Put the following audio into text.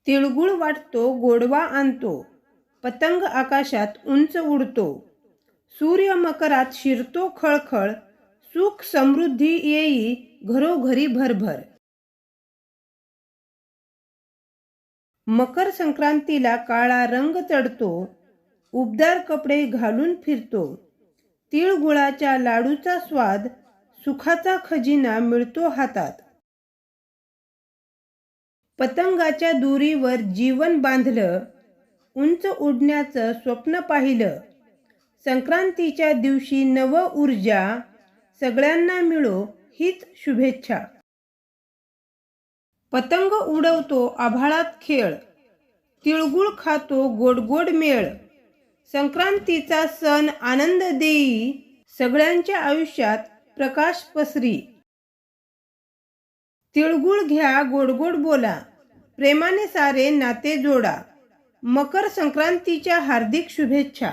तिळगुळ वाटतो, गोडवा आणतो, पतंग आकाशात उंच उडतो, सूर्य मकरात शिरतो खळखळ, सुख समृद्धी येई घरोघरी भरभर. मकर संक्रांतीला काळा रंग चढतो, उबदार कपडे घालून फिरतो, तिळगुळाच्या लाडूचा स्वाद, सुखाचा खजिना मिळतो हातात. पतंगाच्या दोरीवर जीवन बांधलं, उंच उडण्याचं स्वप्न पाहिलं, संक्रांतीच्या दिवशी नव ऊर्जा, सगळ्यांना मिळो हीच शुभेच्छा. पतंग उडवतो आभाळात खेळ, तिळगुळ खातो गोड गोड मेळ, संक्रांतीचा सण आनंद देई, सगळ्यांच्या आयुष्यात प्रकाश पसरी. तिळगुळ घ्या गोड गोड बोला, प्रेमाने सारे नाते जोडा, मकर संक्रांतीच्या हार्दिक शुभेच्छा.